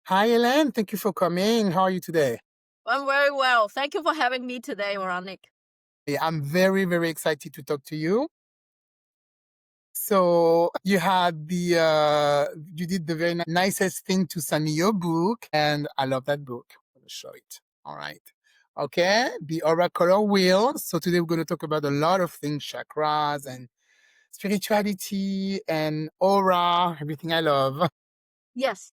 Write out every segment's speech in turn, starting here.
Hi, Helen. Thank you for coming. How are you today? I'm very well. Thank you for having me today, Veronica. Yeah, I'm very, very excited to talk to you. So you did the very nicest thing to send me your book, and I love that book. I'm going to show it. All right. Okay. The Aura Color Wheel. So today we're going to talk about a lot of things, chakras and spirituality and aura, everything I love. Yes,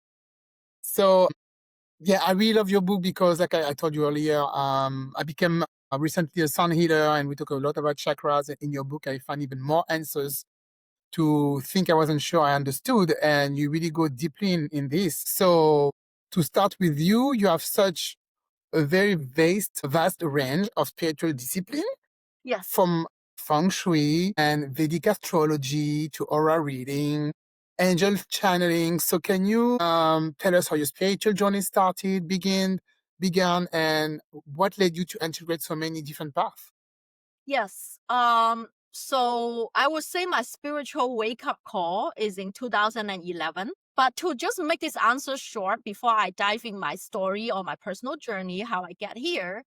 So yeah, I really love your book because, like I told you earlier, I became recently a sun healer, and we talk a lot about chakras. And in your book, I find even more answers to think I wasn't sure I understood, and you really go deeply in this. So, to start with you, you have such a very vast range of spiritual discipline yes, from feng shui and Vedic astrology to aura reading, angel channeling. So can you tell us how your spiritual journey began, and what led you to integrate so many different paths? yes. So I would say my spiritual wake-up call is in 2011. But to just make this answer short before I dive in my story or my personal journey, how I get here,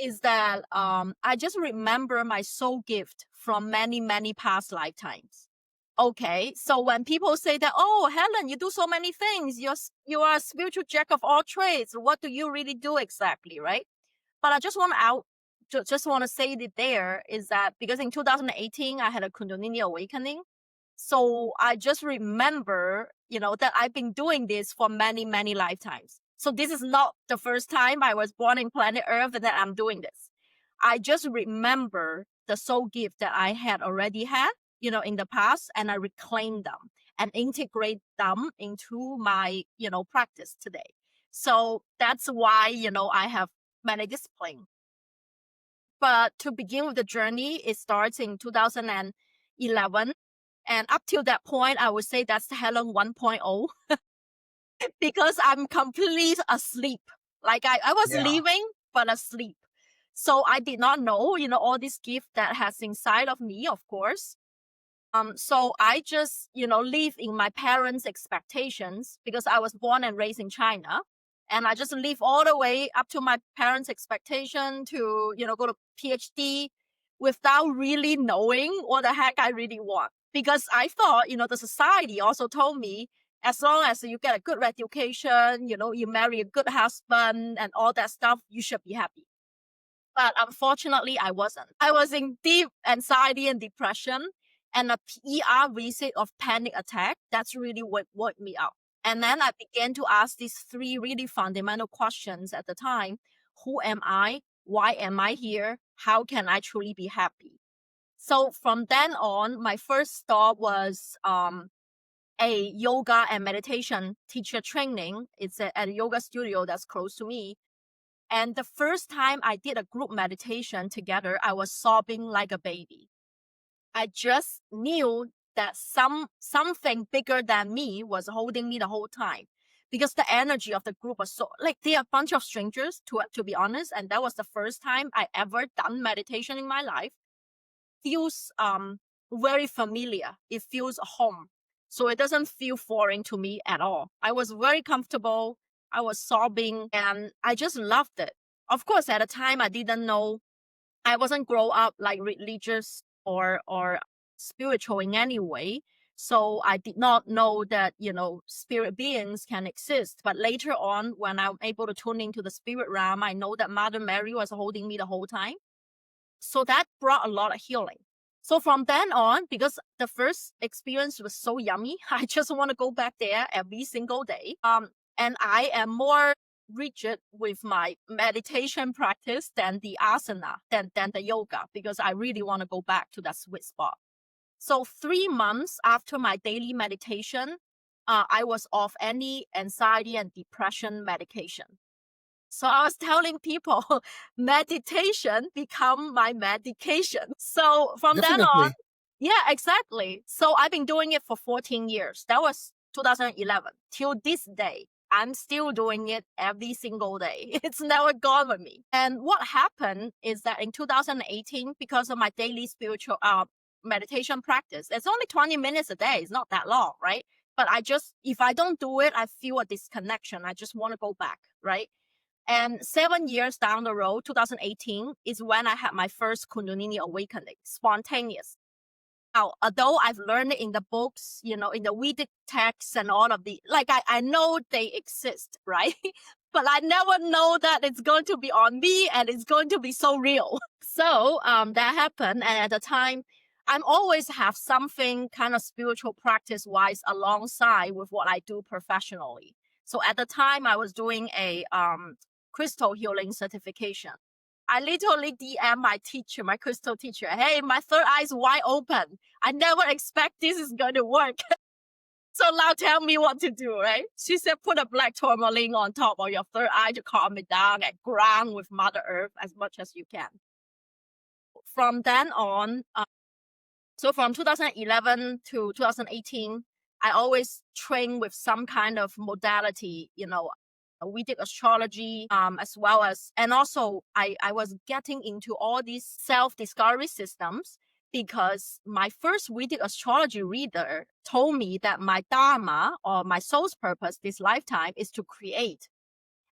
is that I just remember my soul gift from many, many past lifetimes. Okay, so when people say that, oh, Helen, you do so many things, you are a spiritual jack of all trades. What do you really do exactly, right? But I just want to say it there is that because in 2018 I had a Kundalini awakening, so I just remember, that I've been doing this for many, many lifetimes. So this is not the first time I was born in planet Earth and that I'm doing this. I just remember the soul gift that I had already had, in the past, and I reclaim them and integrate them into my, practice today. So that's why, I have many discipline. But to begin with the journey, it starts in 2011. And up till that point, I would say that's Helen 1.0 because I'm completely asleep. Like I was Yeah. living, but asleep. So I did not know, all this gift that has inside of me, of course. So I just, live in my parents' expectations because I was born and raised in China. And I just live all the way up to my parents' expectation to, go to PhD without really knowing what the heck I really want. Because I thought, the society also told me as long as you get a good education, you marry a good husband and all that stuff, you should be happy. But unfortunately, I wasn't. I was in deep anxiety and depression and a ER visit of panic attack. That's really what woke me up. And then I began to ask these three really fundamental questions at the time. Who am I? Why am I here? How can I truly be happy? So from then on, my first stop was a yoga and meditation teacher training. It's at a yoga studio that's close to me. And the first time I did a group meditation together, I was sobbing like a baby. I just knew that something bigger than me was holding me the whole time because the energy of the group was so like they are a bunch of strangers to be honest, and that was the first time I ever done meditation in my life. Feels very familiar. It feels home. So it doesn't feel foreign to me at all. I was very comfortable. I was sobbing and I just loved it. Of course, at the time I didn't know I wasn't grow up like religious or spiritual in any way. So I did not know that, spirit beings can exist. But later on, when I'm able to tune into the spirit realm, I know that Mother Mary was holding me the whole time. So that brought a lot of healing. So from then on, because the first experience was so yummy, I just want to go back there every single day. And I am more rigid with my meditation practice than the asana, than the yoga, because I really want to go back to that sweet spot. So 3 months after my daily meditation, I was off any anxiety and depression medication. So I was telling people meditation become my medication. So from then on, Definitely. yeah, exactly. So I've been doing it for 14 years. That was 2011 till this day. I'm still doing it every single day. It's never gone with me. And what happened is that in 2018, because of my daily spiritual meditation practice, it's only 20 minutes a day. It's not that long, right? but if I don't do it, I feel a disconnection. I just want to go back, right? And 7 years down the road, 2018 is when I had my first Kundalini awakening, spontaneous. Now, although I've learned it in the books, in the Vedic texts and all of I know they exist, right? But I never know that it's going to be on me and it's going to be so real. So that happened. And at the time, I'm always have something kind of spiritual practice wise alongside with what I do professionally. So at the time, I was doing a crystal healing certification. I literally DM my teacher, my crystal teacher, hey, my third eye is wide open. I never expect this is going to work. So now tell me what to do, right? She said, put a black tourmaline on top of your third eye to calm it down and ground with Mother Earth as much as you can. From then on, so from 2011 to 2018, I always train with some kind of modality, Vedic astrology, as well as, and also I was getting into all these self-discovery systems because my first Vedic astrology reader told me that my dharma or my soul's purpose this lifetime is to create.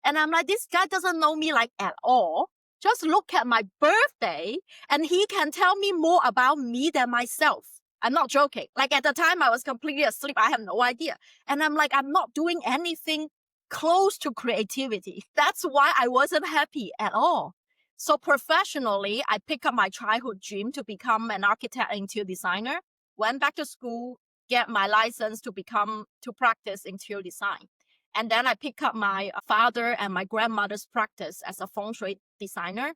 And I'm like, this guy doesn't know me like at all. Just look at my birthday and he can tell me more about me than myself. I'm not joking. Like at the time I was completely asleep. I have no idea. And I'm like, I'm not doing anything close to creativity. That's why I wasn't happy at all. So professionally, I picked up my childhood dream to become an architect and interior designer, went back to school, get my license to practice interior design. And then I pick up my father and my grandmother's practice as a feng shui designer.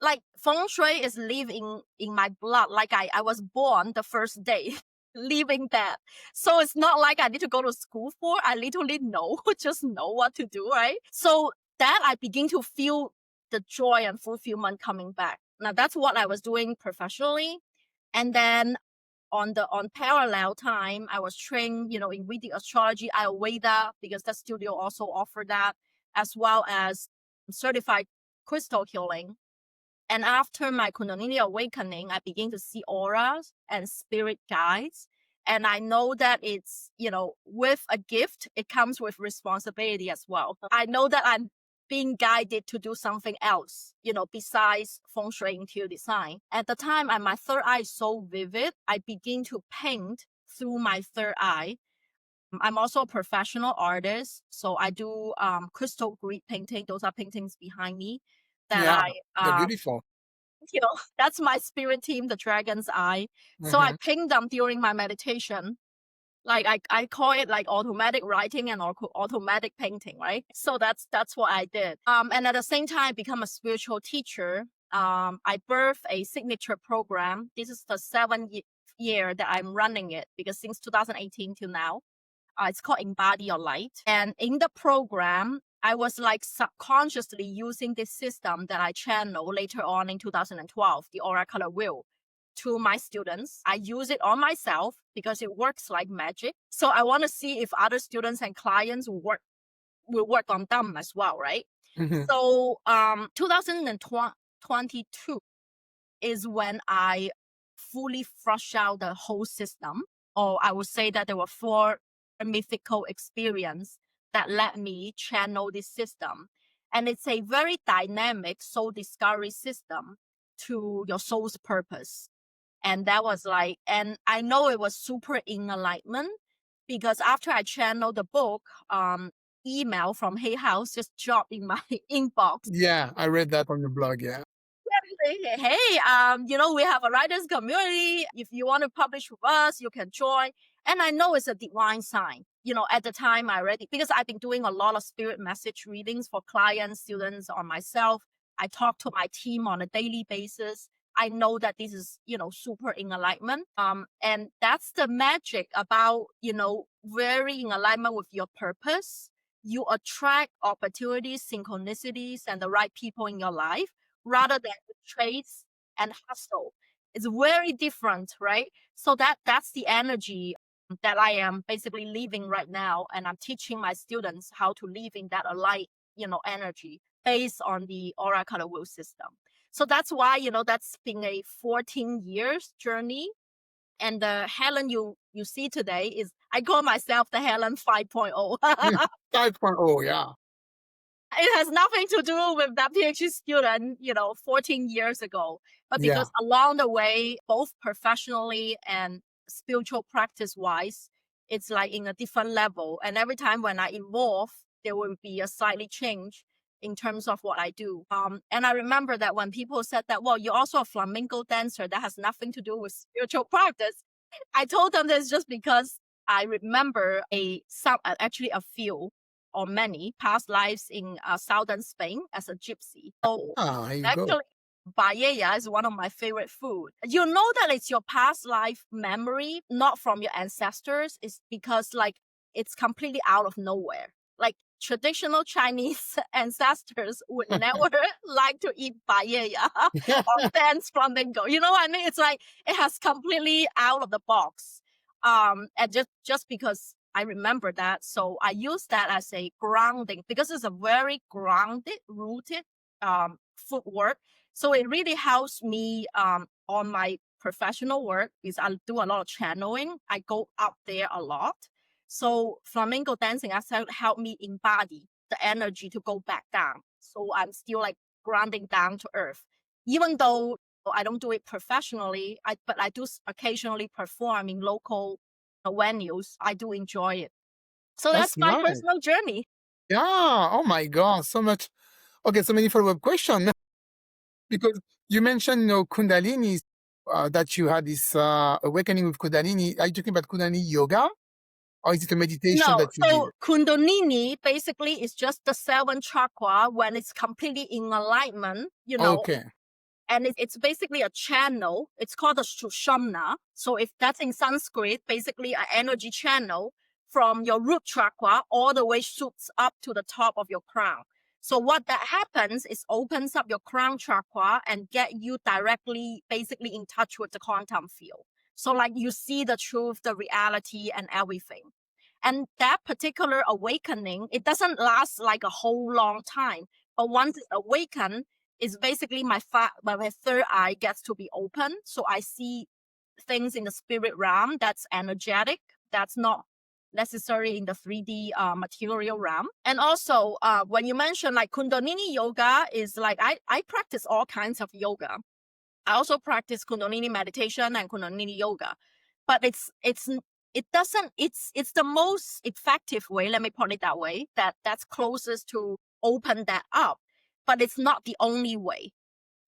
Like feng shui is living in my blood. Like I was born the first day living that. So it's not like I need to go to school for. I literally know, just know what to do, right? So that I begin to feel the joy and fulfillment coming back. Now that's what I was doing professionally. And then on parallel time, I was trained, in Vedic astrology, Ayurveda, because that studio also offered that, as well as certified crystal healing. And after my Kundalini awakening, I begin to see auras and spirit guides. And I know that it's, with a gift, it comes with responsibility as well. I know that I'm being guided to do something else, besides feng shui interior design. At the time, my third eye is so vivid, I begin to paint through my third eye. I'm also a professional artist, so I do crystal grid painting. Those are paintings behind me that Yeah, they're I beautiful. that's my spirit team, the dragon's eye. So I Mhm. paint them during my meditation. Like I call it like automatic writing and automatic painting, right? So that's what I did. And at the same time, become a spiritual teacher. I birthed a signature program. This is the seventh year that I'm running it because since 2018 till now. It's called Embody Your Light. And in the program, I was like subconsciously using this system that I channeled later on in 2012, the Aura Color Wheel, to my students. I use it on myself because it works like magic. So I want to see if other students and clients will work on them as well, right? Mhm. So 2022 is when I fully flush out the whole system. Or I would say that there were four mythical experience that let me channel this system. And it's a very dynamic soul discovery system to your soul's purpose. And that was like, and I know it was super in alignment because after I channeled the book, email from Hay House just dropped in my inbox. Yeah, I read that on your blog, yeah. Hey, we have a writers community. If you want to publish with us, you can join. And I know it's a divine sign. At the time I already, because I've been doing a lot of spirit message readings for clients, students, or myself. I talk to my team on a daily basis. I know that this is, super in alignment. And that's the magic about, very in alignment with your purpose. You attract opportunities, synchronicities, and the right people in your life rather than the trades and hustle. It's very different, right? So that's the energy that I am basically living right now. And I'm teaching my students how to live in that aligned, energy based on the Aura Color Wheel system. So that's why, that's been a 14 years journey. And the Helen you see today is, I call myself the Helen 5.0. 5.0, yeah. It has nothing to do with that PhD student, 14 years ago. But Yeah. because along the way, both professionally and spiritual practice wise, it's like in a different level. And every time when I evolve, there will be a slightly change in terms of what I do. And I remember that when people said that, well, you're also a flamenco dancer, that has nothing to do with spiritual practice. I told them this just because I remember actually a few or many past lives in southern Spain as a gypsy. So Ah, there you go. actually, paella is one of my favorite food. You know that it's your past life memory, not from your ancestors. It's because like it's completely out of nowhere. Like traditional Chinese ancestors would never like to eat paella or dance flamenco. You know what I mean? It's like it has completely out of the box. And just because I remember that, so I use that as a grounding because it's a very grounded, rooted footwork. So it really helps me on my professional work because I do a lot of channeling. I go up there a lot. So flamenco dancing actually helped me embody the energy to go back down. So I'm still like grounding down to earth, even though I don't do it professionally. But I do occasionally perform in local venues. I do enjoy it. So That's that's my nice. personal journey. Yeah. Oh my God. So much. Okay. So many follow-up questions because you mentioned, Kundalini, that you had this awakening with Kundalini. Are you talking about Kundalini yoga or is it a meditation No, that you did? so Kundalini basically is just the seven chakra when it's completely in alignment, Okay. and it's basically a channel. It's called a Sushumna. So if that's in Sanskrit, basically an energy channel from your root chakra all the way shoots up to the top of your crown. So what that happens is opens up your crown chakra and get you directly basically in touch with the quantum field. So like you see the truth, the reality and everything. And that particular awakening, it doesn't last like a whole long time. But once it's awakened, it's basically my third eye gets to be open. So I see things in the spirit realm that's energetic, that's not necessary in the 3D material realm. And also, when you mention like Kundalini yoga, is like I practice all kinds of yoga. I also practice Kundalini meditation and Kundalini yoga, but it's the most effective way. Let me put it that way. That's closest to open that up, but it's not the only way.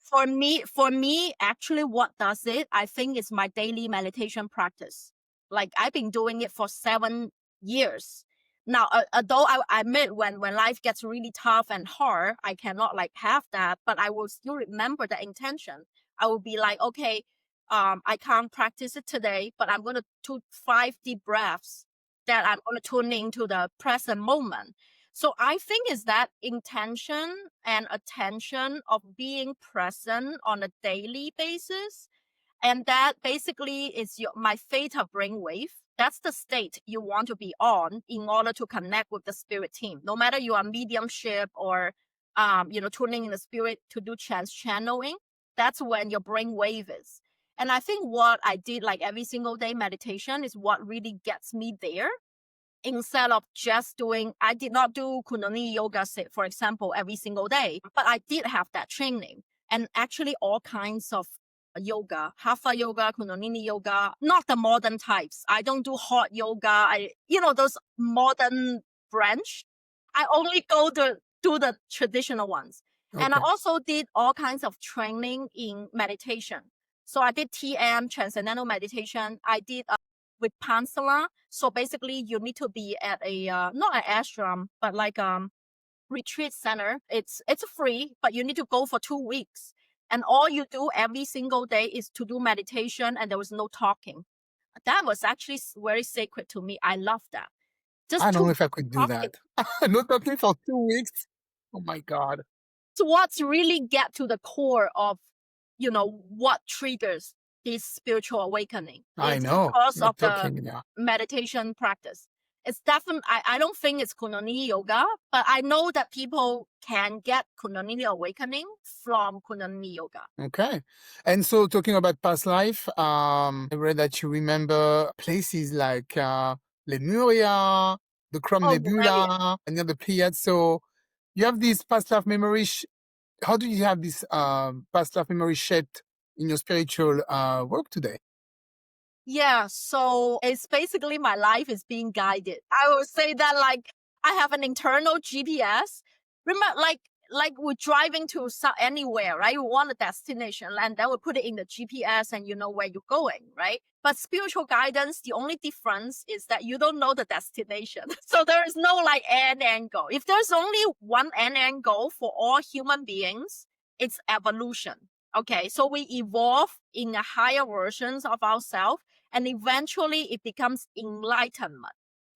For me, actually, what does it? I think it's my daily meditation practice. Like I've been doing it for 7 years now. Although I admit when life gets really tough and hard, I cannot like have that, but I will still remember the intention. I will be like, okay, I can't practice it today, but I'm gonna take 5 deep breaths. That I'm gonna tune into the present moment. So I think is that intention and attention of being present on a daily basis. And that basically is my theta brainwave. That's the state you want to be on in order to connect with the spirit team. No matter you are mediumship or, tuning in the spirit to do channeling, that's when your brainwave is. And I think what I did like every single day meditation is what really gets me there instead of just doing. I did not do Kundalini yoga, for example, every single day, but I did have that training and actually all kinds of yoga, hatha yoga, Kundalini yoga, not the modern types. I don't do hot yoga. Those modern branch. I only go to do the traditional ones. And I Okay. also did all kinds of training in meditation. So I did TM, Transcendental Meditation. I did with Pansala. So basically, you need to be at a not an ashram, but like retreat center. It's free, but you need to go for 2 weeks, and all you do every single day is to do meditation, and there was no talking. That was actually very sacred to me. I love that. I Just don't two know if I could do talking. that. No talking for 2 weeks. Oh my God. So what's really get to the core of what triggers this spiritual awakening I is know. because Not of the talking. Yeah. meditation practice. It's definitely, I don't think it's Kundalini yoga, but I know that people can get Kundalini awakening from Kundalini yoga. Okay. And so talking about past life, I read that you remember places like Lemuria, the Crum Oh, Moravia. Nebula, and the Pleiades. So you have these past life memories. How do you have this past life memory shaped in your spiritual work today? Yeah, so it's basically my life is being guided. I would say that like I have an internal GPS. Remember, like we're driving to anywhere, right? We want a destination, and then we put it in the GPS, and you know where you're going, right? But spiritual guidance, the only difference is that you don't know the destination. So there is no like end and goal. If there's only one end and goal for all human beings, it's evolution. Okay, so we evolve in a higher versions of ourselves, and eventually it becomes enlightenment.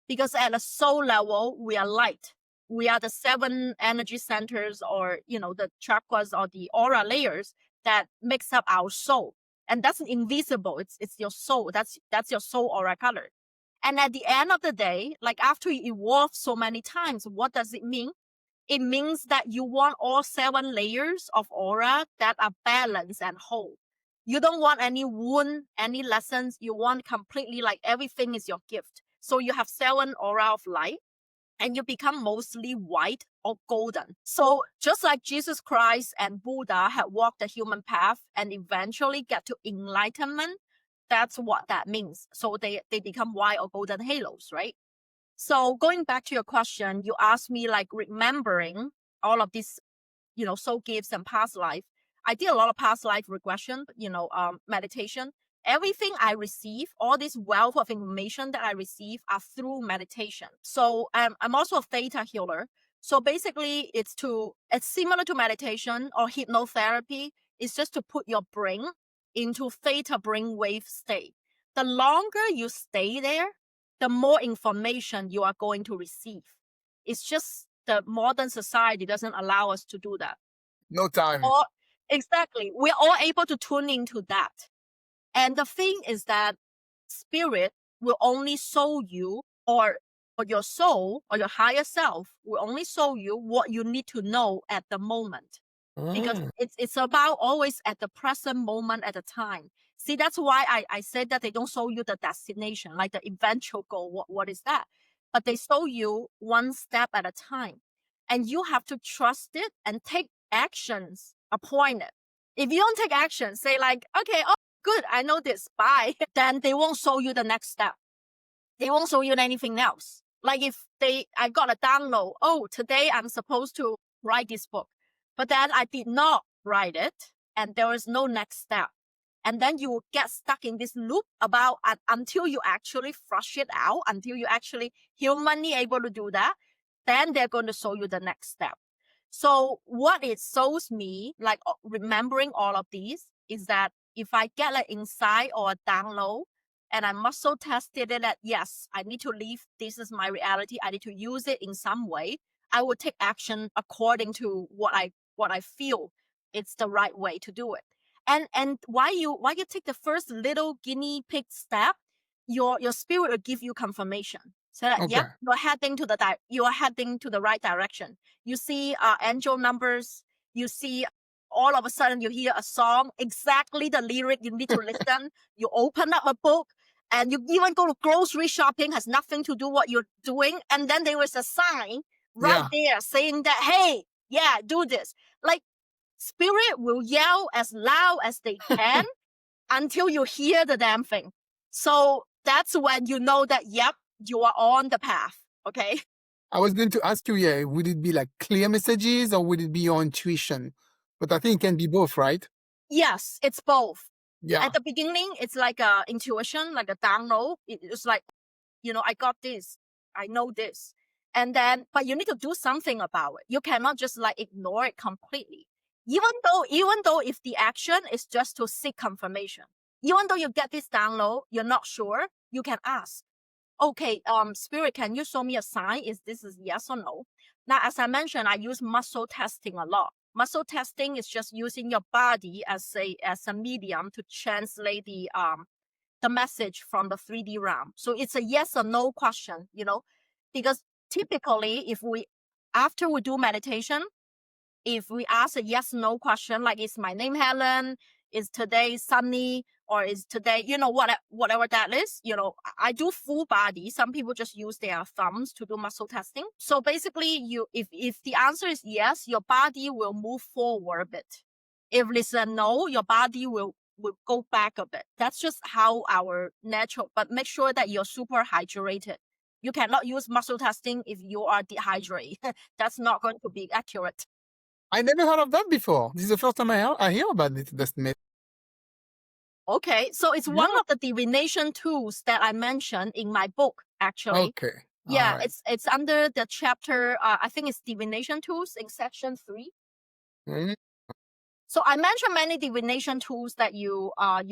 Because at a soul level, we are light. We are the 7 energy centers, or the chakras or the aura layers that makes up our soul. And that's invisible. It's your soul. That's your soul aura color. And at the end of the day, like after you evolve so many times, what does it mean? It means that you want all 7 layers of aura that are balanced and whole. You don't want any wound, any lessons. You want completely like everything is your gift. So you have 7 aura of light, and you become mostly white or golden. So just like Jesus Christ and Buddha had walked the human path and eventually get to enlightenment, that's what that means. So they become white or golden halos, right? So going back to your question, you asked me like remembering all of these, soul gifts and past life. I did a lot of past life regression, meditation. Everything I receive, all this wealth of information that I receive are through meditation. So I'm also a theta healer. So basically it's similar to meditation or hypnotherapy. It's just to put your brain into theta brainwave state. The longer you stay there, the more information you are going to receive. It's just the modern society doesn't allow us to do that. No time. Or exactly, we're all able to tune into that. And the thing is that spirit will only show you, or your soul or your higher self will only show you what you need to know at the moment, because Mm. it's about always at the present moment at a time. See, that's why I said that they don't show you the destination, like the eventual goal. What is that? But they show you one step at a time. And you have to trust it and take actions upon it. If you don't take action, say like, okay, oh, good, I know this, bye, then they won't show you the next step. They won't show you anything else. Like if I got a download, oh, today I'm supposed to write this book, but then I did not write it, and there is no next step. And then you will get stuck in this loop about until you actually flush it out, until you actually humanly able to do that, then they're going to show you the next step. So what it shows me, like remembering all of these, is that if I get an insight or a download, and I muscle tested it that yes, I need to leave. This is my reality. I need to use it in some way. I will take action according to what I feel it's the right way to do it. And why you take the first little guinea pig step, your spirit will give you confirmation. So that Okay. yep, you are heading to the right direction. You see angel numbers. You see all of a sudden you hear a song, exactly the lyric you need to listen. You open up a book, and you even go to grocery shopping, has nothing to do what you're doing. And then there was a sign right Yeah. there saying that, hey, yeah, do this. Like spirit will yell as loud as they can until you hear the damn thing. So that's when you know that, yep, you are on the path. Okay. I was going to ask you, yeah, would it be like clear messages or would it be your intuition? But I think it can be both, right? Yes, it's both. Yeah. At the beginning, it's like a intuition, like a download. It's like, I got this, I know this. And then, but you need to do something about it. You cannot just like ignore it completely. Even though if the action is just to seek confirmation, even though you get this download, you're not sure, you can ask, okay, spirit, can you show me a sign? Is yes or no? Now, as I mentioned, I use muscle testing a lot. Muscle testing is just using your body as a medium to translate the message from the 3D realm. So it's a yes or no question. Because typically, after we do meditation, if we ask a yes no question, like is my name Helen, is today sunny, or is today, whatever that is, I do full body. Some people just use their thumbs to do muscle testing. So basically, if the answer is yes, your body will move forward a bit. If it's a no, your body will go back a bit. That's just how our natural, but make sure that you're super hydrated. You cannot use muscle testing if you are dehydrated. That's not going to be accurate. I never heard of that before. This is the first time I hear about it. This myth. Okay, so it's one Yeah. of the divination tools that I mentioned in my book, actually. Okay. All Yeah, right. it's under the chapter, I think it's divination tools in section 3. Mhm. So I mentioned many divination tools that you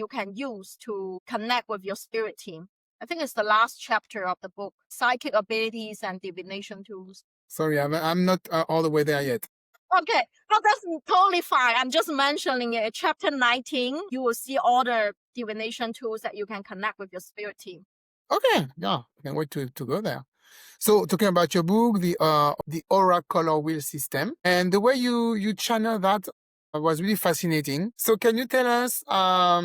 can use to connect with your spirit team. I think it's the last chapter of the book, psychic abilities and divination tools. Sorry, I'm not all the way there yet. Okay, well, that's totally fine. I'm just mentioning it. Chapter 19, you will see all the divination tools that you can connect with your spirit team. Okay. Yeah. I can't wait to go there. So talking about your book, the aura color wheel system, and the way you channel that was really fascinating. So can you tell us, how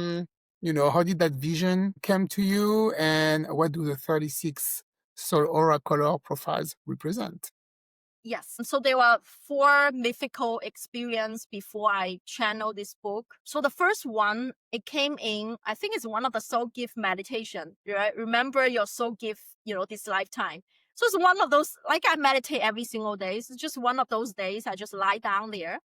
did that vision come to you, and what do the 36 soul aura color profiles represent? Yes. So there were 4 mythical experience before I channeled this book. So the first one, it came in, I think it's one of the soul gift meditation, right? Remember your soul gift, this lifetime. So it's one of those, like I meditate every single day. It's just one of those days I just lie down there.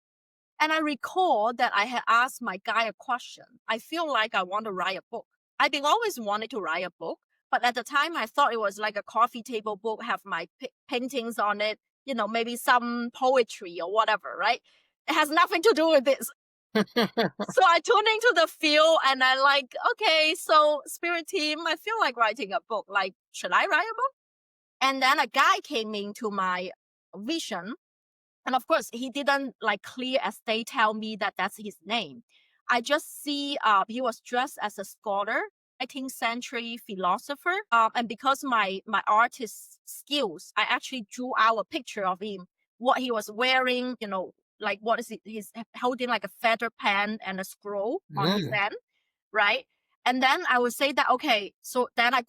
And I recall that I had asked my guy a question. I feel like I want to write a book. I've been always wanted to write a book, but at the time I thought it was like a coffee table book, have my paintings on it, maybe some poetry or whatever, right? It has nothing to do with this. So I tuned into the field and I like, okay, so spirit team, I feel like writing a book. Like, should I write a book? And then a guy came into my vision, and of course, he didn't like clear as they tell me that that's his name. I just see he was dressed as a scholar, 19th century philosopher. And because my artist skills, I actually drew out a picture of him, what he was wearing, like what is it? He's holding like a feather pen and a scroll on his Mm. hand, right? And then I would say that, okay, so then I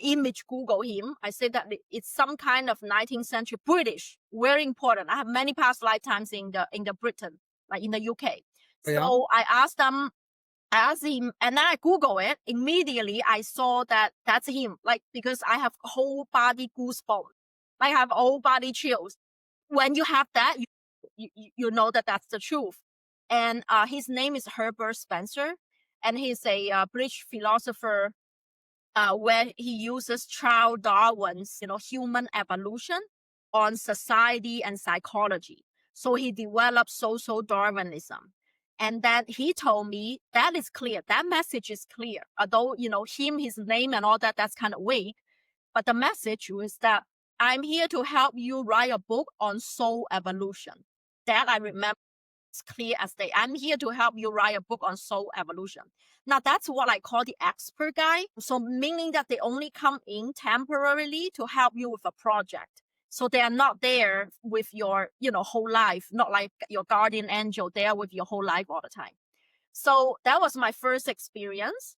image Google him. I say that it's some kind of 19th century British, very important. I have many past lifetimes in the Britain, like in the UK. Yeah. So I asked him, and then I Google it. Immediately, I saw that that's him, like, because I have whole body goosebumps, like I have whole body chills. When you have that, you know that that's the truth. And his name is Herbert Spencer, and he's a British philosopher, where he uses Charles Darwin's, human evolution on society and psychology. So he developed social Darwinism. And then he told me that is clear. That message is clear. Although, his name and all that, that's kind of vague. But the message was that I'm here to help you write a book on soul evolution. That I remember clear as day. I'm here to help you write a book on soul evolution. Now that's what I call the expert guy. So meaning that they only come in temporarily to help you with a project. So they are not there with your, whole life, not like your guardian angel there with your whole life all the time. So that was my first experience.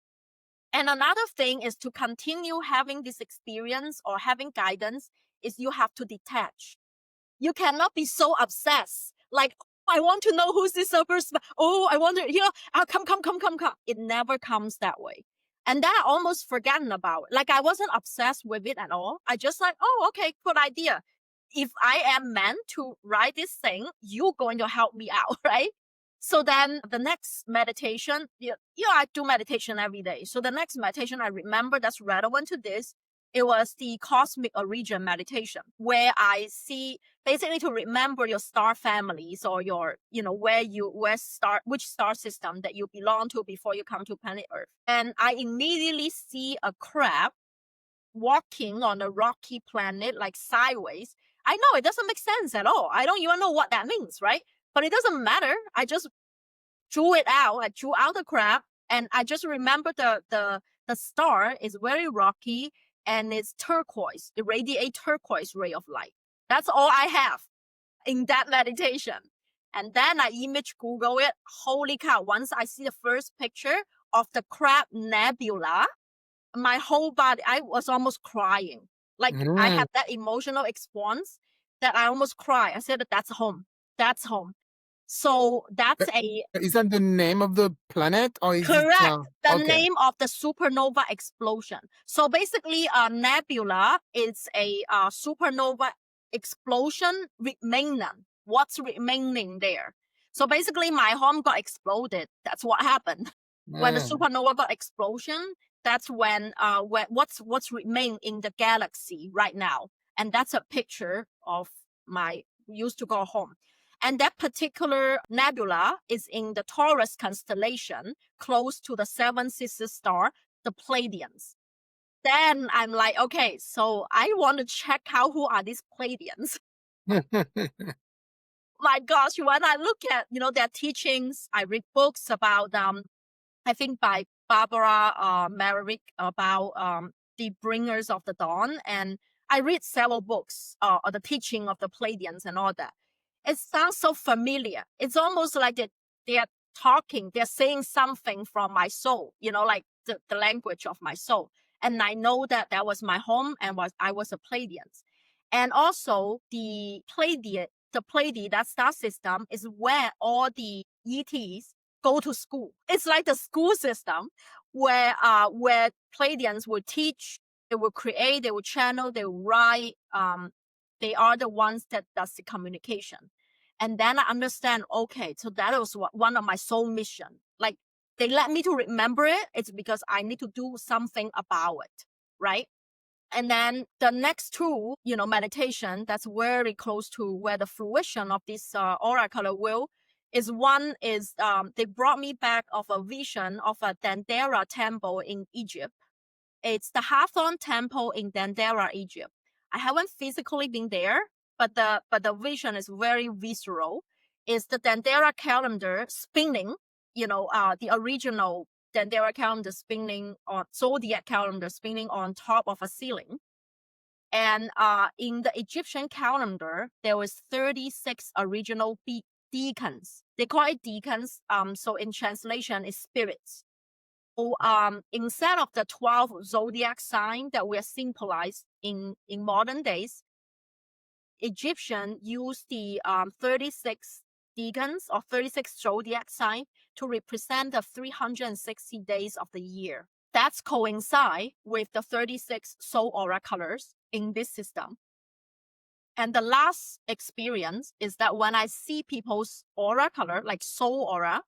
And another thing is to continue having this experience or having guidance is you have to detach. You cannot be so obsessed. Like, oh, I want to know who's this person. Oh, I wonder, come. It never comes that way. And then I almost forgotten about it. Like I wasn't obsessed with it at all. I just like, oh, okay, good idea. If I am meant to write this thing, you're going to help me out, right? So then the next meditation, I do meditation every day. So the next meditation I remember that's relevant to this, it was the cosmic origin meditation, where I see basically to remember your star families or your, which star system that you belong to before you come to planet Earth. And I immediately see a crab walking on a rocky planet, like sideways. I know it doesn't make sense at all. I don't even know what that means, right? But it doesn't matter. I just drew it out. I drew out the crab, and I just remember the star is very rocky, and it's turquoise. It radiates turquoise ray of light. That's all I have in that meditation. And then I image Google it. Holy cow. Once I see the first picture of the Crab Nebula, my whole body, I was almost crying. Like I Mm. had that emotional response that I almost cry. I said, that's home. That's home. So Uh, that's a Is that the name of the planet or is it correct. The okay? name of the supernova explosion. So basically, a nebula is a supernova explosion remaining. What's remaining there? So basically, my home got exploded. That's what happened when the Mm. supernova got explosion. That's when what's remain in the galaxy right now, and that's a picture of my used to go home. And that particular nebula is in the Taurus constellation, close to the seven sister star, the Pleiadians. Then I'm like, okay, so I want to check out who are these Pleiadians. My gosh, when I look at their teachings, I read books about I think by Barbara Merrick about the Bringers of the Dawn, and I read several books on the teaching of the Pleiadians and all that. It sounds so familiar. It's almost like they're talking, they're saying something from my soul, like the language of my soul. And I know that that was my home and I was a Pleiadian. And also the Pleiadian, that star system is where all the ETs go to school. It's like the school system where Pleiadians will teach, they will create, they will channel, they will write. They are the ones that does the communication. And then I understand, okay, so that was one of my soul mission. Like they let me to remember it. It's because I need to do something about it, right? And then the next two, meditation, that's very close to where the fruition of this aura color will is one is they brought me back of a vision of a Dendera temple in Egypt. It's the Hathor temple in Dendera, Egypt. I haven't physically been there, but the vision is very visceral. It's the Dendera calendar spinning, the original Dendera calendar spinning on zodiac calendar spinning on top of a ceiling. And in the Egyptian calendar, there was 36 original deacons. They call it deacons. So in translation, it's spirits. So instead of the 12 zodiac sign that we are symbolized in modern days, Egyptian used the 36 deacons or 36 zodiac sign to represent the 360 days of the year. That's coincide with the 36 soul aura colors in this system. And the last experience is that when I see people's aura color, like soul aura,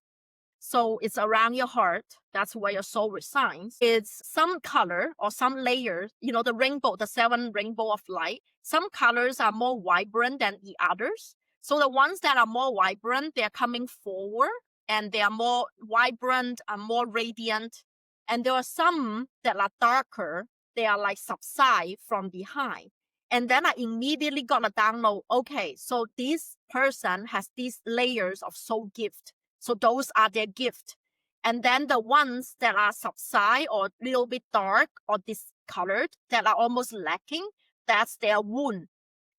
so it's around your heart, that's where your soul resides. It's some color or some layers, the rainbow, the 7 rainbow of light. Some colors are more vibrant than the others. So the ones that are more vibrant, they're coming forward and they are more vibrant and more radiant. And there are some that are darker, they are like subside from behind. And then I immediately got a download. Okay, so this person has these layers of soul gift. So those are their gift. And then the ones that are subside or a little bit dark or discolored that are almost lacking, that's their wound.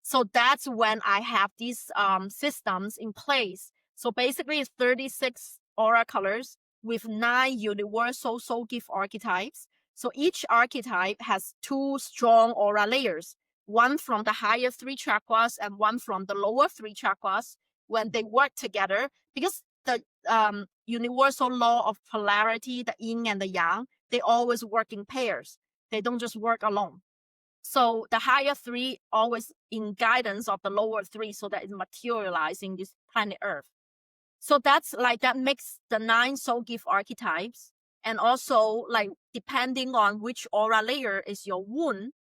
So that's when I have these systems in place. So basically it's 36 aura colors with 9 universal soul gift archetypes. So each archetype has 2 strong aura layers, one from the higher 3 chakras and one from the lower 3 chakras. When they work together, because the universal law of polarity, the yin and the yang, they always work in pairs. They don't just work alone. So the higher 3 always in guidance of the lower 3, so that it materializing this planet Earth. So that's like that makes the 9 soul gift archetypes. And also like depending on which aura layer is your wound,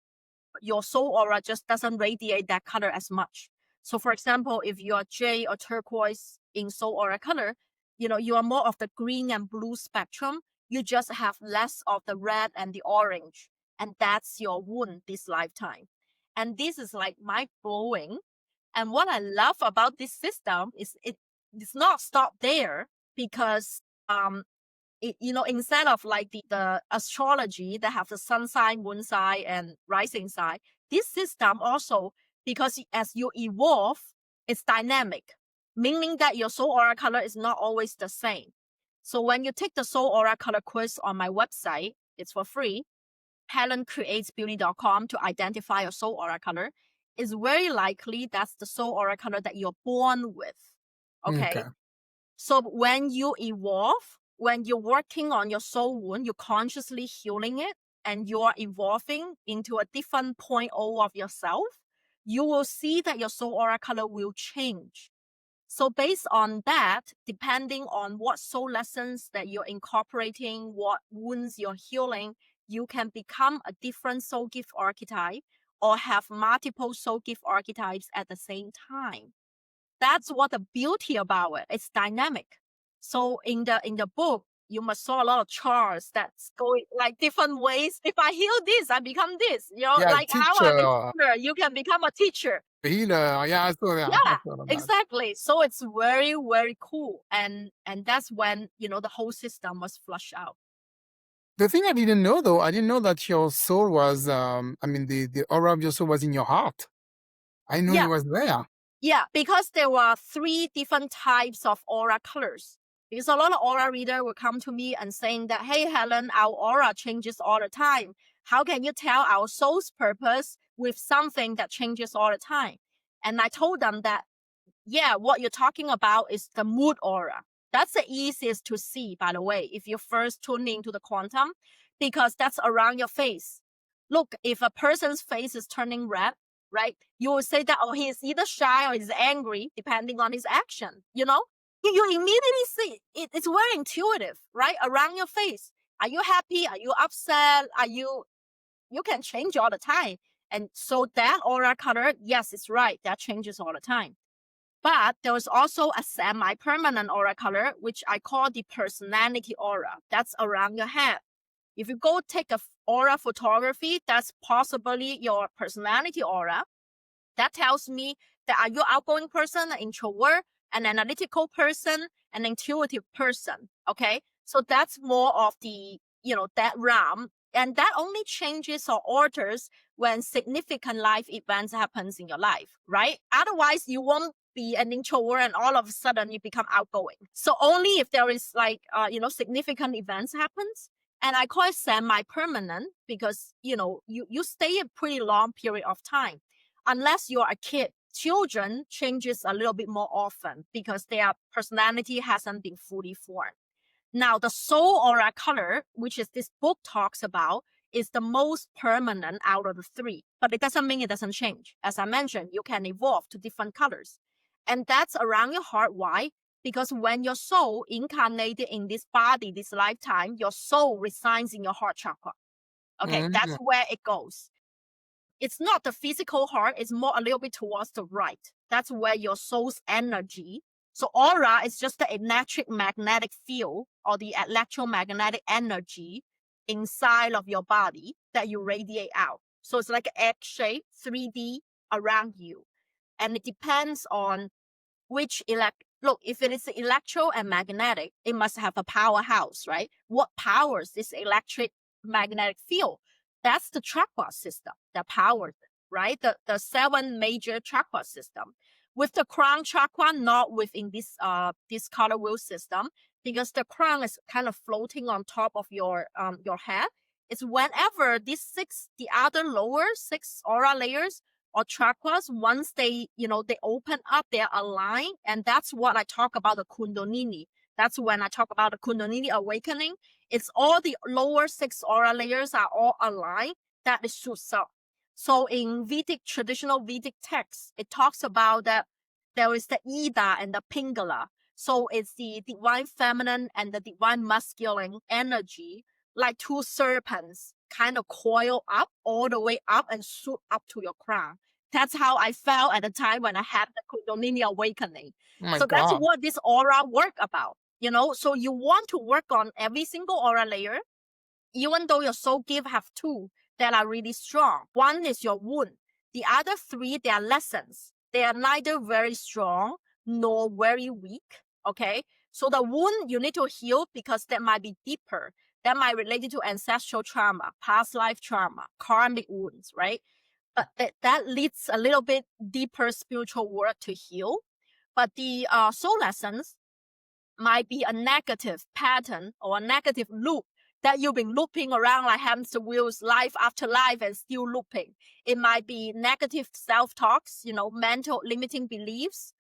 your soul aura just doesn't radiate that color as much. So for example, if you are jade or turquoise in soul aura color, you are more of the green and blue spectrum. You just have less of the red and the orange. And that's your wound this lifetime. And this is like mind blowing. And what I love about this system is it's not stopped there because instead of like the astrology that have the sun sign, moon sign, and rising sign, this system also, because as you evolve, it's dynamic, meaning that your soul aura color is not always the same. So when you take the soul aura color quiz on my website, it's for free, HelenCreatesBeauty.com, to identify your soul aura color, it's very likely that's the soul aura color that you're born with. Okay. Okay. So when you evolve, when you're working on your soul wound, you're consciously healing it, and you're evolving into a different point of yourself, you will see that your soul aura color will change. So based on that, depending on what soul lessons that you're incorporating, what wounds you're healing, you can become a different soul gift archetype or have multiple soul gift archetypes at the same time. That's what the beauty about it. It's dynamic. So in the book, you must saw a lot of charts that's going like different ways. If I heal this, I become this. Yeah, Like how I'm a teacher, healer, you can become a teacher. healer. Yeah, I saw that. I Yeah, saw that. exactly. So it's very, very cool. And that's when, the whole system was flushed out. The thing I didn't know though, I didn't know that your soul was, I mean, the aura of your soul was in your heart. I knew it Yeah. was there. Yeah, because there were 3 different types of aura colors. Because a lot of aura reader will come to me and saying that, hey, Helen, our aura changes all the time. How can you tell our soul's purpose with something that changes all the time? And I told them that, yeah, what you're talking about is the mood aura. That's the easiest to see, by the way, if you first tune into the quantum, because that's around your face. Look, if a person's face is turning red, right, you will say that, oh, he's either shy or he's angry, depending on his action, You immediately see it. It's very intuitive, right? Around your face. Are you happy? Are you upset? You can change all the time. And so that aura color, yes, it's right. That changes all the time. But there was also a semi-permanent aura color, which I call the personality aura. That's around your head. If you go take a aura photography, that's possibly your personality aura. That tells me that are you outgoing person, an introvert, an analytical person, an intuitive person. Okay. So that's more of the, that realm. And that only changes or alters when significant life events happens in your life, right? Otherwise, you won't be an introvert and all of a sudden you become outgoing. So only if there is like, significant events happens. And I call it semi-permanent because, you stay a pretty long period of time. Unless you're a kid, children changes a little bit more often because their personality hasn't been fully formed. Now, the soul aura color, which is this book talks about, is the most permanent out of the 3. But it doesn't mean it doesn't change. As I mentioned, you can evolve to different colors. And that's around your heart. Why? Because when your soul incarnated in this body, this lifetime, your soul resides in your heart chakra. Okay, that's Mhm. where it goes. It's not the physical heart, it's more a little bit towards the right. That's where your soul's energy. So aura is just the electric magnetic field or the electromagnetic energy inside of your body that you radiate out. So it's like an egg shape, 3D around you. And it depends on which look, if it is electro and magnetic, it must have a powerhouse, right? What powers this electric magnetic field? That's the chakra system that powers it, right? The 7 major chakra system. With the crown chakra, not within this color wheel system, because the crown is kind of floating on top of your head. It's whenever the other lower 6 aura layers or chakras, once they open up, they're aligned. And that's what I talk about the Kundalini. That's when I talk about the Kundalini awakening. It's all the lower 6 aura layers are all aligned. That is Susa. So in traditional Vedic texts, it talks about that there is the Ida and the Pingala. So it's the divine feminine and the divine masculine energy, like 2 serpents kind of coil up all the way up and shoot up to your crown. That's how I felt at the time when I had the Kundalini awakening. Oh my So that's God. what this aura work about, So you want to work on every single aura layer, even though your soul gift have 2 that are really strong. One is your wound. The other 3, they are lessons. They are neither very strong nor very weak. Okay. So the wound you need to heal because that might be deeper. That might relate to ancestral trauma, past life trauma, karmic wounds, right? But that leads a little bit deeper spiritual work to heal. But the soul lessons might be a negative pattern or a negative loop that you've been looping around like hamster wheels, life after life, and still looping. It might be negative self-talks, mental limiting beliefs,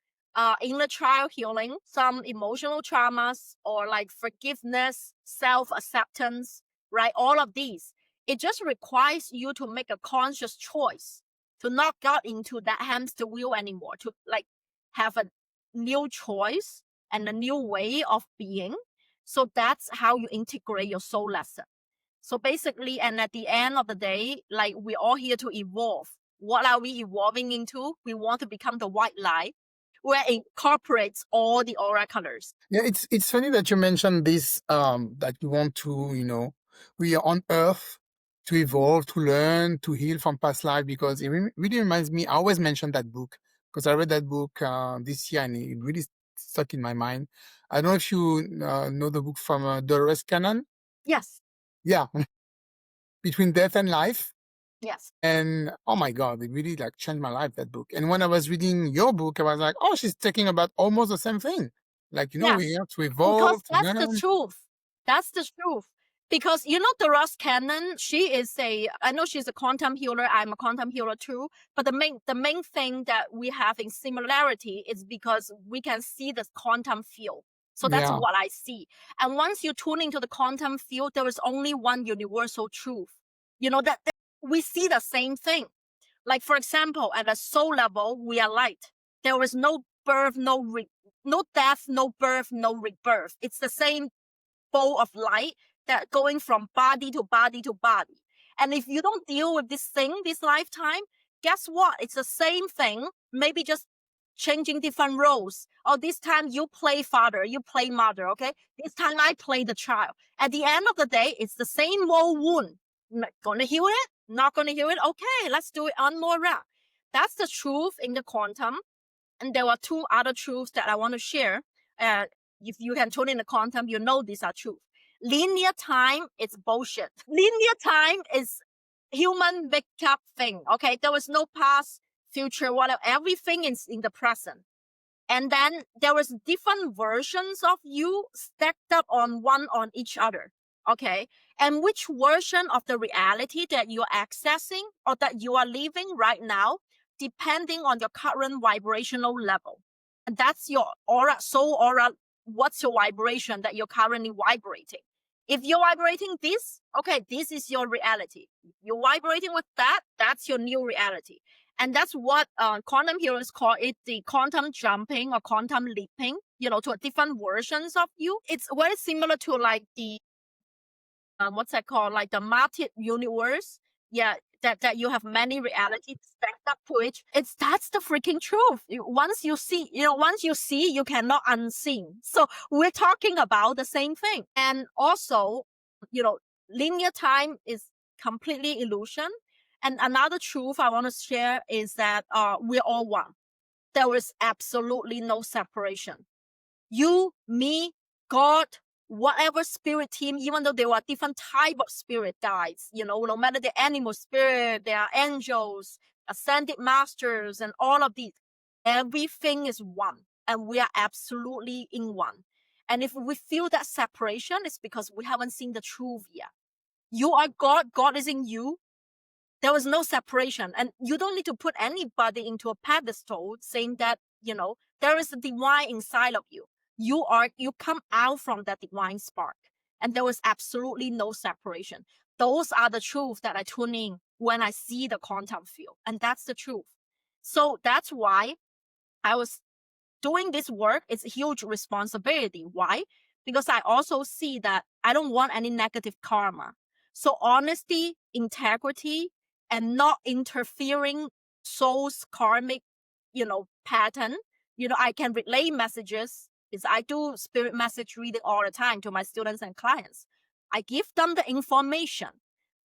inner child healing, some emotional traumas, or like forgiveness, self-acceptance, right? All of these. It just requires you to make a conscious choice to not get into that hamster wheel anymore, to like have a new choice and a new way of being. So that's how you integrate your soul lesson. So basically, and at the end of the day, like we're all here to evolve. What are we evolving into? We want to become the white light where it incorporates all the aura colors. Yeah, it's funny that you mentioned this, that you want to, we are on earth to evolve, to learn, to heal from past life, because it really reminds me. I always mention that book because I read that book this year and it really stuck in my mind. I don't know if you know the book from Dolores Cannon. Yes. Yeah, Between Death and Life. Yes. And oh my God, it really like changed my life, that book. And when I was reading your book, I was like, oh, she's talking about almost the same thing. Like, Yes. we have to Because evolve, to that's the learn. truth. That's the truth. Because the Ross Cannon, I know she's a quantum healer. I'm a quantum healer too. But the main thing that we have in similarity is because we can see the quantum field. So that's Yeah. what I see. And once you tune into the quantum field, there is only one universal truth. That we see the same thing. Like, for example, at a soul level, we are light. There is no birth, no death, no birth, no rebirth. It's the same bowl of light that going from body to body to body. And if you don't deal with this thing this lifetime, guess what? It's the same thing, maybe just changing different roles. Or this time you play father, you play mother, okay? This time I play the child. At the end of the day, it's the same old wound. Gonna heal it? Not gonna heal it? Okay, let's do it one more round. That's the truth in the quantum. And there are two other truths that I want to share. If you can tune in the quantum, these are truth. Linear time is bullshit. Linear time is human make-up thing. Okay, there was no past, future, whatever. Everything is in the present. And then there was different versions of you stacked up on each other. Okay. And which version of the reality that you're accessing or that you are living right now, depending on your current vibrational level. And that's your aura, soul aura. What's your vibration that you're currently vibrating? If you're vibrating this, okay, this is your reality. You're vibrating with that, that's your new reality. And that's what quantum healers call it, the quantum jumping or quantum leaping, to a different versions of you. It's very similar to like the, what's that called? Like the multi universe. Yeah, that you have many realities stacked up to it. That's the freaking truth. Once you see, you cannot unseen. So we're talking about the same thing. And also, linear time is completely illusion. And another truth I want to share is that we're all one. There is absolutely no separation. You, me, God, whatever spirit team, even though there are different type of spirit guides, no matter the animal spirit, there are angels, ascended masters, and all of these, everything is one, and we are absolutely in one. And if we feel that separation, it's because we haven't seen the truth yet. You are God, God is in you. There was no separation, and you don't need to put anybody into a pedestal saying that, there is a divine inside of you. You come out from that divine spark, and there was absolutely no separation. Those are the truths that I tune in when I see the quantum field, and that's the truth. So that's why I was doing this work. Is a huge responsibility. Why? Because I also see that I don't want any negative karma. So honesty, integrity, and not interfering soul's karmic, pattern. I can relay messages. Is I do spirit message reading all the time to my students and clients. I give them the information.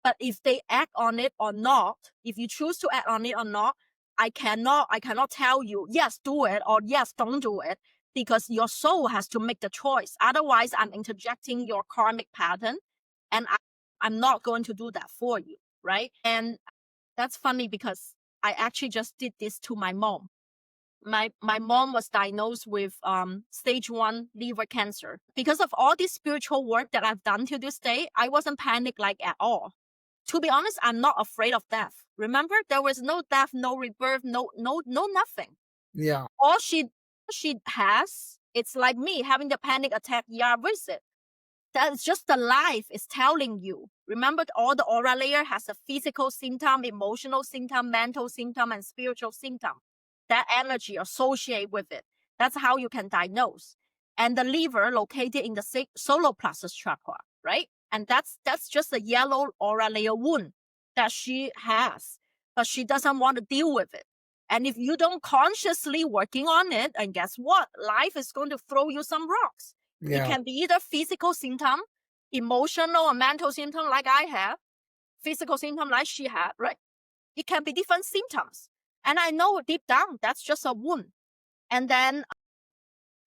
But if they act on it or not, if you choose to act on it or not, I cannot tell you, yes, do it, or yes, don't do it. because your soul has to make the choice. Otherwise, I'm interjecting your karmic pattern, and I'm not going to do that for you, right? And that's funny because I actually just did this to my mom. My mom was diagnosed with stage 1 liver cancer. Because of all this spiritual work that I've done to this day, I wasn't panicked like at all. To be honest, I'm not afraid of death. Remember, there was no death, no rebirth, no nothing. Yeah. All she has, it's like me having the panic attack year visit. That's just the life is telling you. Remember, all the aura layer has a physical symptom, emotional symptom, mental symptom, and spiritual symptom. That energy associated with it. That's how you can diagnose. And the liver located in the solar plexus chakra, right? And that's just a yellow aura layer wound that she has, but she doesn't want to deal with it. And if you don't consciously working on it, and guess what? Life is going to throw you some rocks. It Yeah. can be either physical symptom, emotional or mental symptom like I have, physical symptom like she had, right? It can be different symptoms. And I know deep down that's just a wound. And then,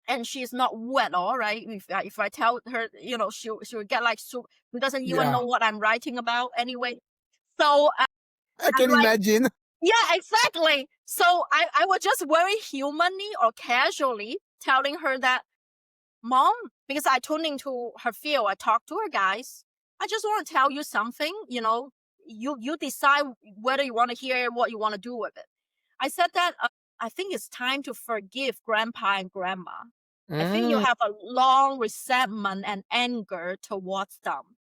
and she's not woo at all, right? If I tell her, she'll get like, she doesn't even Yeah. know what I'm writing about anyway. So I I'm can like, imagine. yeah, exactly. So I was just very humanly or casually telling her that, Mom, because I tuned into her field, I talked to her guys. I just want to tell you something, you decide whether you want to hear what you want to do with it. I said that I think it's time to forgive grandpa and grandma. I think you Mm, have a long resentment and anger towards them.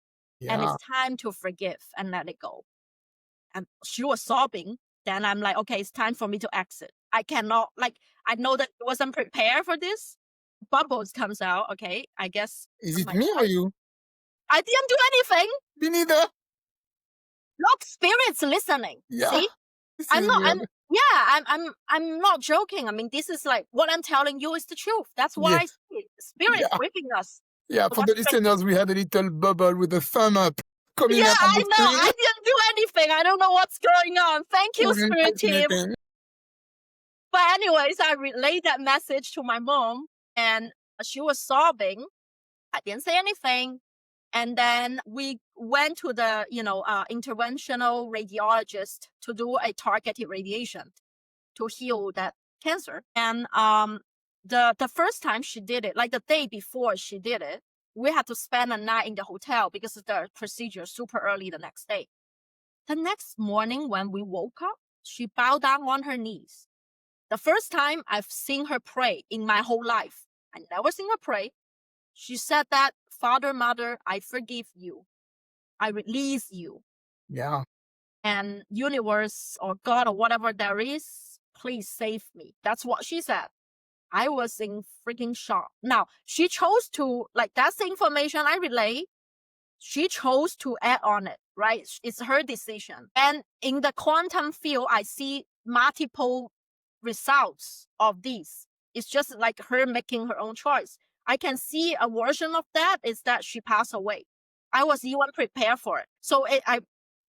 And yeah. it's time to forgive and let it go. And she was sobbing. Then I'm like, okay, it's time for me to exit. I cannot, like, I know that I wasn't prepared for this. Bubbles comes out. Okay, I guess Is it my me or heart. you? I didn't do anything. Me neither. Look, spirits listening. Yeah. See, This I'm is not. weird. I'm not joking. I mean, this is like what I'm telling you is the truth. That's what I Yes. see. Spirit Yeah. briefing us. Yeah. So For the what's crazy? listeners, we had a little bubble with a thumb up Yeah, coming up on I the know. screen. I didn't do anything. I don't know what's going on. Thank you, Wasn't spirit touching team. anything. But anyways, I relayed that message to my mom, and she was sobbing. I didn't say anything. And then we went to the, interventional radiologist to do a targeted radiation to heal that cancer. And the first time she did it, like the day before she did it, we had to spend a night in the hotel because of the procedure super early the next day. The next morning when we woke up, she bowed down on her knees. The first time I've seen her pray in my whole life. I never seen her pray. She said that, Father, Mother, I forgive you. I release you. Yeah. And universe or God or whatever there is, please save me. That's what she said. I was in freaking shock. Now, she chose to, like, that's the information I relay. She chose to add on it, right? It's her decision. And in the quantum field, I see multiple results of these. It's just like her making her own choice. I can see a version of that is that she passed away. I was even prepared for it. So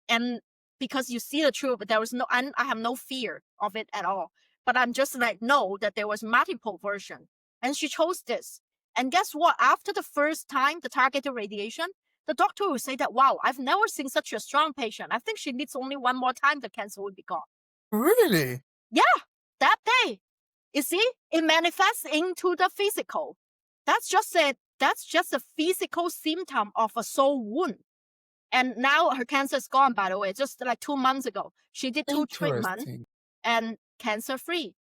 and because you see the truth, there was I have no fear of it at all. But I'm just like, know that there was multiple version. And she chose this. And guess what? After the first time, the targeted radiation, the doctor will say that, wow, I've never seen such a strong patient. I think she needs only one more time, the cancer will be gone. Really? Yeah, that day. You see, it manifests into the physical. That's just a physical symptom of a soul wound. And now her cancer is gone, by the way, just like 2 months ago. She did 2 treatments Interesting. and cancer free.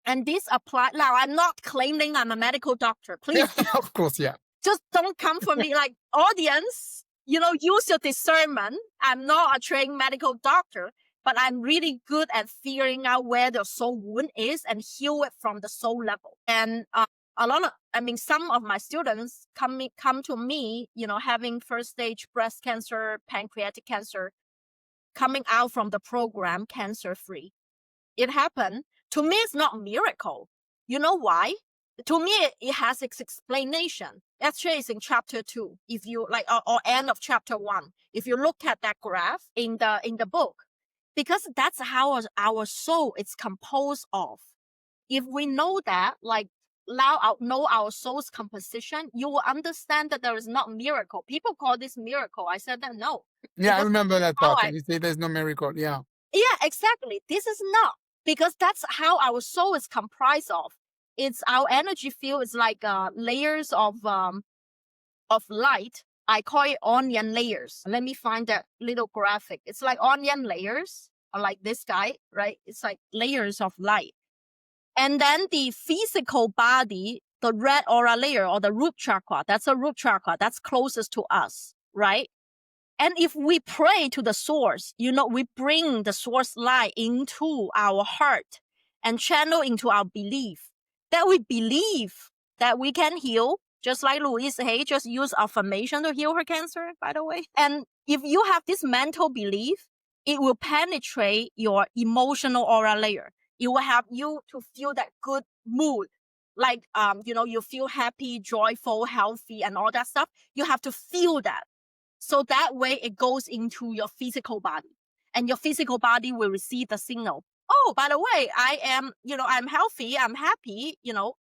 And this apply now. I'm not claiming I'm a medical doctor. Yeah. Please don't, Of course. Yeah. just don't come for me. Like, audience, use your discernment. I'm not a trained medical doctor, but I'm really good at figuring out where the soul wound is and heal it from the soul level. And some of my students come to me, having first stage breast cancer, pancreatic cancer, coming out from the program cancer free. It happened. To me, it's not a miracle. You know why? To me, it has its explanation. Actually, it's in chapter 2. If you like, or end of chapter 1. If you look at that graph in the book, because that's how our soul is composed of. If we know that, like, know our soul's composition, you will understand that there is not miracle. People call this miracle. I said that no, Yeah, I because remember that how part. And you say there's no miracle. Yeah. yeah, exactly. This is not, because that's how our soul is comprised of. It's our energy field is like layers of light. I call it onion layers. Let me find that little graphic. It's like onion layers, or like this guy, right? It's like layers of light. And then the physical body, the red aura layer or the root chakra, that's a root chakra, that's closest to us, right? And if we pray to the source, we bring the source light into our heart and channel into our belief, that we believe that we can heal, just like Louise Hay just used affirmation to heal her cancer, by the way. And if you have this mental belief, it will penetrate your emotional aura layer. It will help you to feel that good mood. Like, you feel happy, joyful, healthy, and all that stuff. You have to feel that. So that way it goes into your physical body, and your physical body will receive the signal. Oh, by the way, I'm healthy, I'm happy,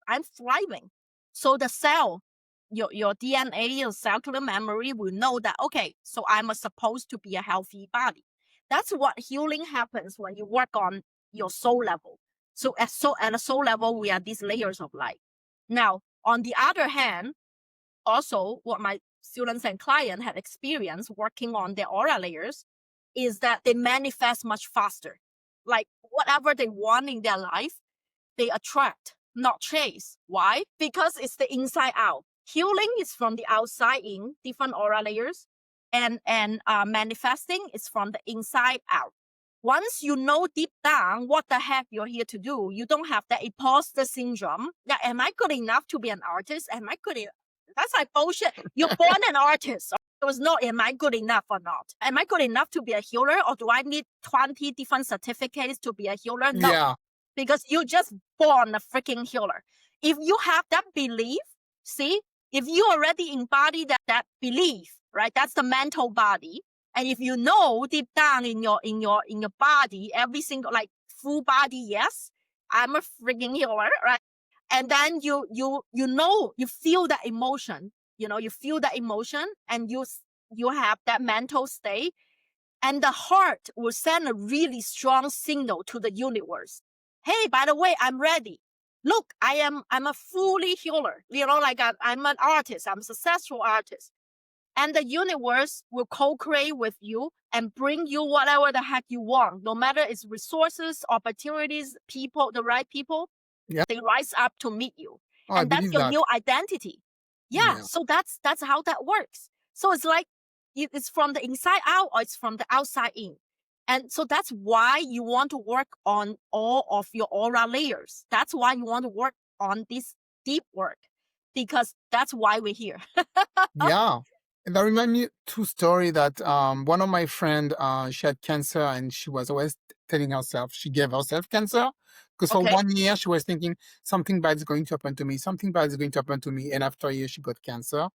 I'm thriving. So the cell, your DNA, your cellular memory will know that, okay, so I'm supposed to be a healthy body. That's what healing happens when you work on your soul level. So at a soul level, we are these layers of light. Now, on the other hand, also what my students and clients had experienced working on their aura layers is that they manifest much faster. Like whatever they want in their life, they attract, not chase. Why? Because it's the inside out. Healing is from the outside in, different aura layers, and manifesting is from the inside out. Once you know deep down what the heck you're here to do, you don't have that imposter syndrome. Yeah, am I good enough to be an artist? Am I good enough? That's like bullshit. You're born an artist. It was not, am I good enough or not? Am I good enough to be a healer, or do I need 20 different certificates to be a healer? No, Yeah. because you just born a freaking healer. If you have that belief, see, if you already embody that belief, right? That's the mental body. And if you know deep down in your body, every single, like full body, yes, I'm a freaking healer, right? And then you feel that emotion, you feel that emotion, and you have that mental state, and the heart will send a really strong signal to the universe. Hey, by the way, I'm ready. Look, I'm a fully healer. I'm an artist. I'm a successful artist. And the universe will co-create with you and bring you whatever the heck you want, no matter it's resources, opportunities, people, the right people. Yeah. They rise up to meet you. Oh, I And that's believe your that. new identity. Yeah. Yeah. So that's how that works. So it's like it's from the inside out, or it's from the outside in. And so that's why you want to work on all of your aura layers. That's why you want to work on this deep work, because that's why we're here. Yeah. And that remind me true story that one of my friend she had cancer, and she was always telling herself she gave herself cancer because for Okay. 1 year she was thinking something bad is going to happen to me, something bad is going to happen to me, and after a year she got cancer.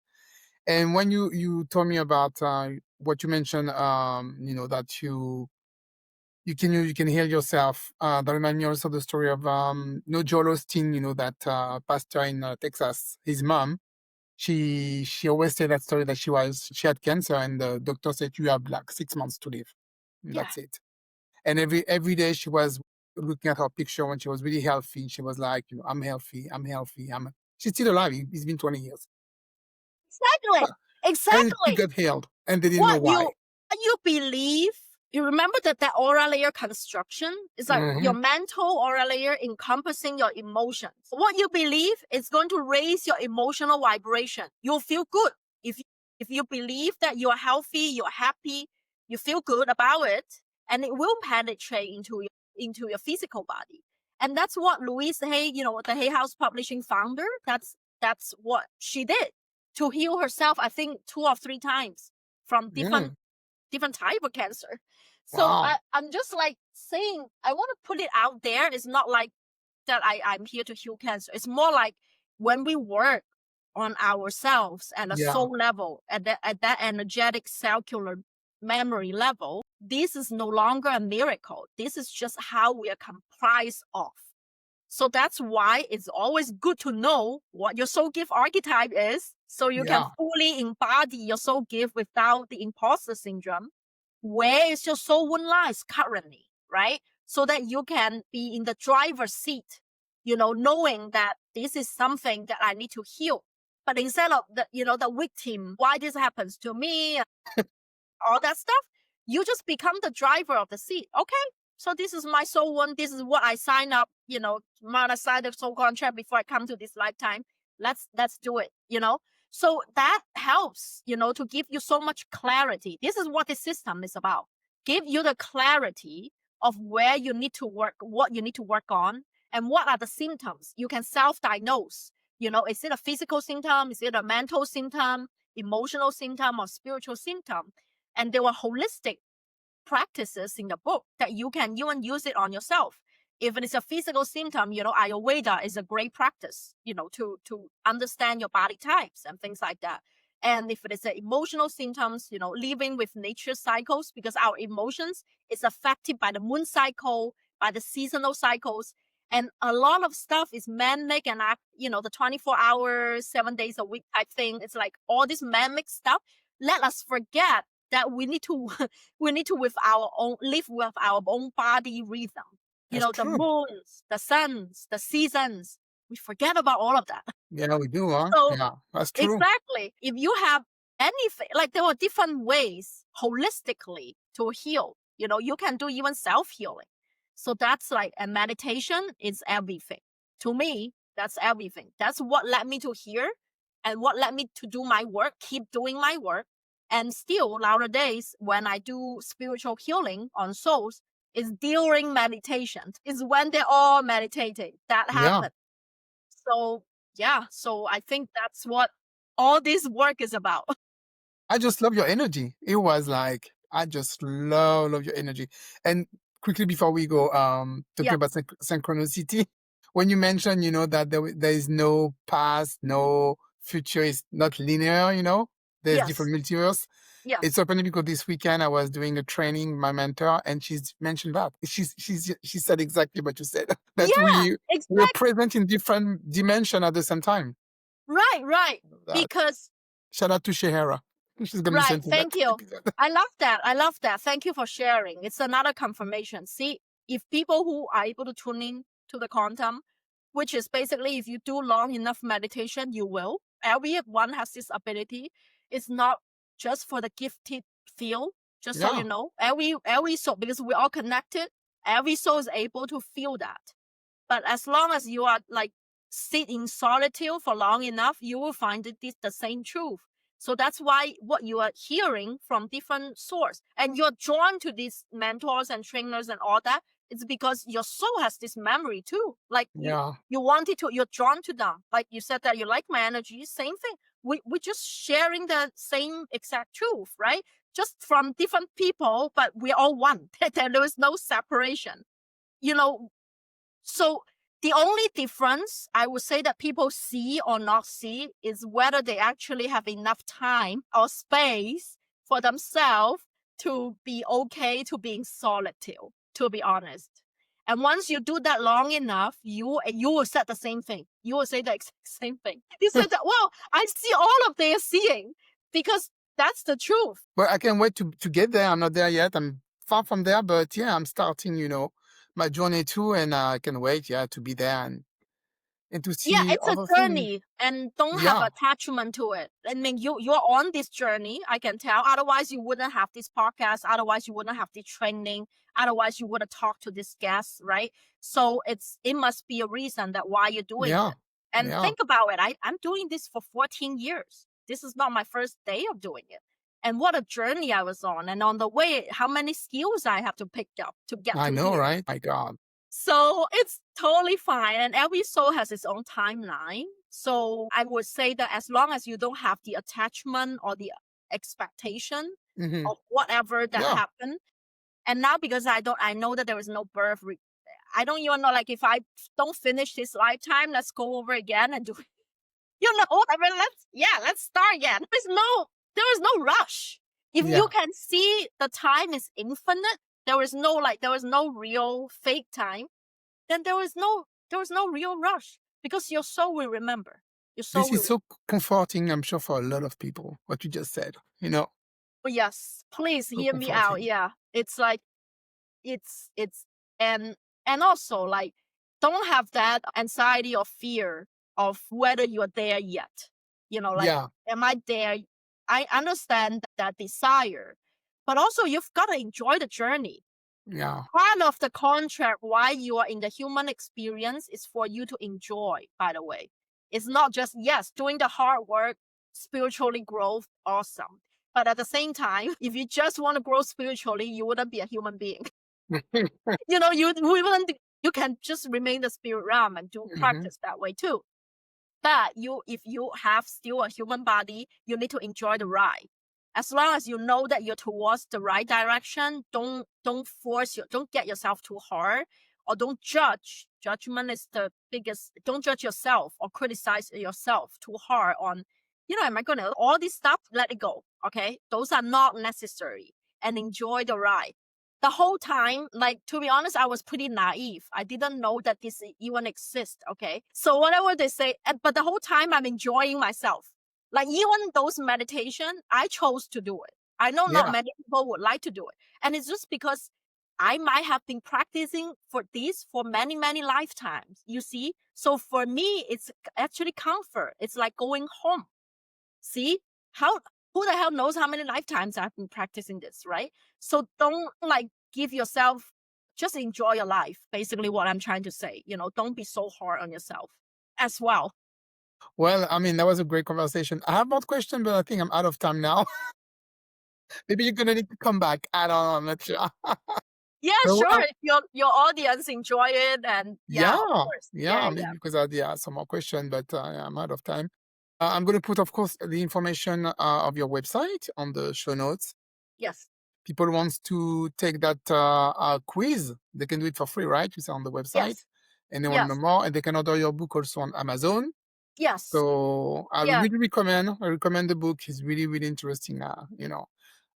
And when you told me about what you mentioned, that you can heal yourself. That remind me also the story of Joel Osteen, that pastor in Texas. His mom, she always said that story that she had cancer, and the doctor said you have like 6 months to live. And Yeah. that's it. And every day she was looking at her picture when she was really healthy. She was like, I'm healthy, I'm healthy. She's still alive. It's been 20 years. Exactly. And she Exactly. got healed, and they didn't know What why. you believe, you remember that aura layer construction is like your Hmm. mental aura layer encompassing your emotions. What you believe is going to raise your emotional vibration. You'll feel good. If you believe that you're healthy, you're happy, you feel good about it, and it will penetrate into your physical body. And that's what Louise Hay, the Hay House Publishing founder, that's what she did to heal herself, I think 2 or 3 times from different Mm. type of cancer. So Wow. I'm just like saying, I want to put it out there. It's not like that I'm here to heal cancer. It's more like when we work on ourselves at a Yeah. soul level, at that energetic cellular memory level, this is no longer a miracle. This is just how we are comprised of. So that's why it's always good to know what your soul gift archetype is, so you can Yeah, fully embody your soul gift without the imposter syndrome. Where is your soul wound lies currently, right? So that you can be in the driver's seat, knowing that this is something that I need to heal. But instead of the victim, why this happens to me, all that stuff, you just become the driver of the seat. Okay, so this is my soul one. This is what I sign up, when I signed the soul contract before I come to this lifetime. Let's do it. So that helps, to give you so much clarity. This is what the system is about. Give you the clarity of where you need to work, what you need to work on, and what are the symptoms. You can self-diagnose. Is it a physical symptom? Is it a mental symptom, emotional symptom, or spiritual symptom? And there were holistic practices in the book that you can even use it on yourself. If it is a physical symptom, Ayurveda is a great practice, to understand your body types and things like that. And if it is emotional symptoms, living with nature cycles, because our emotions is affected by the moon cycle, by the seasonal cycles. And a lot of stuff is man-made and the 24 hours, 7 days a week type thing. It's like all this man-made stuff. Let us forget that we need to live with our own body rhythm. that's The true. moons, the suns, the seasons. We forget about all of that. Yeah, we do, huh? So Yeah, that's true. exactly, if you have anything, like there are different ways holistically to heal. You can do even self-healing. So that's like a meditation is everything. To me, that's everything. That's what led me to here and what led me to do my work, keep doing my work. And still nowadays, when I do spiritual healing on souls, is during meditation. Is when they're all meditating. That Yeah. happens. So yeah, so I think that's what all this work is about. I just love your energy. It was like, I just love your energy. And quickly before we go, talking Yeah. about synchronicity, when you mentioned, that there is no past, no future, is not linear, there's Yes. different multiverse. It's Yes. open because this weekend I was doing a training, with my mentor, and she's mentioned that. She said exactly what you said, that Yeah, we're exactly. present in different dimension at the same time. Right, right. That Because shout out to Shehara. She's gonna right, listen to that thank you. episode. I love that. I love that. Thank you for sharing. It's another confirmation. See, if people who are able to tune in to the quantum, which is basically if you do long enough meditation, you will. Everyone has this ability. It's not just for the gifted field, just so you Yeah, know. Every soul, because we're all connected, every soul is able to feel that. But as long as you are like sit in solitude for long enough, you will find it the same truth. So that's why what you are hearing from different source and you're drawn to these mentors and trainers and all that, it's because your soul has this memory too. Like yeah, you wanted to, you're drawn to them. Like you said that you like my energy, same thing. We're just sharing the same exact truth, right? Just from different people, but we're all one. There is no separation. You know, so the only difference I would say that people see or not see is whether they actually have enough time or space for themselves to be okay to be in solitude, to be honest. And once you do that long enough, you will say the same thing. You will say the exact same thing. You said that, well, I see all of their seeing because that's the truth. but I can't wait to get there. I'm not there yet. I'm far from there, but yeah, I'm starting, my journey too, and I can wait, yeah, to be there and to Yeah, see it's a other things. journey and don't have Yeah, attachment to it. I mean, you're on this journey, I can tell. Otherwise, you wouldn't have this podcast. Otherwise, you wouldn't have the training. Otherwise, you wouldn't talk to this guest, right? So it must be a reason that why you're doing yeah, it. And yeah. think about it. I'm doing this for 14 years. This is not my first day of doing it. And what a journey I was on. And on the way, how many skills I have to pick up to get I to know, here. right? My God. So it's totally fine. And every soul has its own timeline. So I would say that as long as you don't have the attachment or the expectation Hmm. of whatever that Yeah, happened. And now because I know that there is no birth. I don't even know, like if I don't finish this lifetime, let's go over again and do, I mean, let's start again. There is no rush. If you yeah, can see the time is infinite, there is no real fake time, then there is no There was no real rush because your soul will remember. Your soul This is will. so comforting, I'm sure, for a lot of people, what you just said, you know, Oh, yes, please so hear me out. comforting. Yeah, it's like it's and also like don't have that anxiety or fear of whether you're there yet. Like, Yeah, am I there? I understand that desire, but also you've got to enjoy the journey. yeah, Part of the contract why you are in the human experience is for you to enjoy, by the way. It's not just, yes, doing the hard work, spiritually growth, awesome. But at the same time, if you just want to grow spiritually, you wouldn't be a human being. You can just remain the spirit realm and do hmm, practice that way too. But if you have still a human body, you need to enjoy the ride. As long as you know that you're towards the right direction, don't get yourself too hard, or don't judge. Judgment is the biggest. Don't judge yourself or criticize yourself too hard on, am I gonna all this stuff? Let it go. Okay, those are not necessary, and enjoy the ride. The whole time, like, to be honest, I was pretty naive. I didn't know that this even exists. Okay. So whatever they say, but the whole time I'm enjoying myself. Like, even those meditation, I chose to do it. I know not yeah. many people would like to do it. And it's just because I might have been practicing for this for many, many lifetimes. You see? So for me, it's actually comfort. It's like going home. See how who the hell knows how many lifetimes I've been practicing this, right? So don't like give yourself, just enjoy your life. Basically, what I'm trying to say, don't be so hard on yourself as well. Well, I mean, that was a great conversation. I have more questions, but I think I'm out of time now. Maybe you're gonna need to come back. I don't know, I'm not sure. Yeah, So, sure. If your audience enjoy it, and yeah, of yeah, course, yeah, yeah, yeah, maybe yeah. because I yeah, some more questions, but yeah, I'm out of time. I'm gonna put, of course, the information of your website on the show notes. Yes, People wants to take that quiz, they can do it for free, right? You say on the website, yes, and they want to know yes, more, and they can order your book also on Amazon. yes, So I yeah. really recommend. I recommend the book. It's really, really interesting.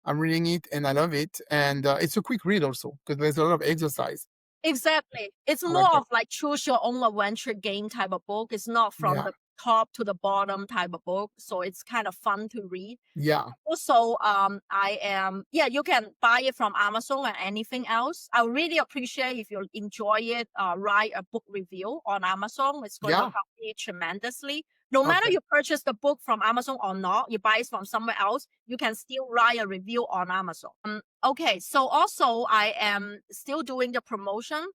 I'm reading it and I love it, and it's a quick read also because there's a lot of exercise. Exactly. It's I like more that. of like choose your own adventure game type of book. It's not from Yeah, the top to the bottom type of book. So it's kind of fun to read. yeah, Also, yeah, you can buy it from Amazon and anything else. I would really appreciate if you enjoy it, write a book review on Amazon. It's going to yeah. help me tremendously. No matter Okay. you purchase the book from Amazon or not, you buy it from somewhere else, you can still write a review on Amazon. Okay, so also I am still doing the promotion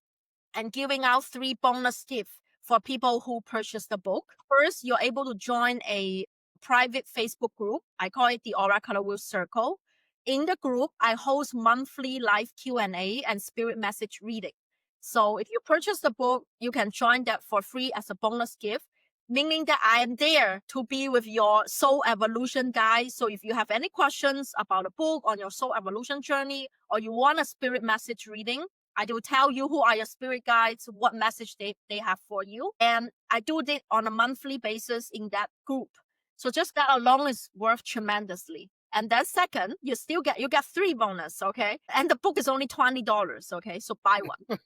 and giving out 3 bonus gifts for people who purchase the book. First, you're able to join a private Facebook group. I call it the Oracle Wheel Circle. In the group, I host monthly live Q&A and spirit message reading. So if you purchase the book, you can join that for free as a bonus gift, meaning that I am there to be with your soul evolution guide. So if you have any questions about a book on your soul evolution journey, or you want a spirit message reading, I do tell you who are your spirit guides, what message they have for you. And I do it on a monthly basis in that group. So just that alone is worth tremendously. And then second, you get 3 bonus, okay? And the book is only $20, okay? So buy one.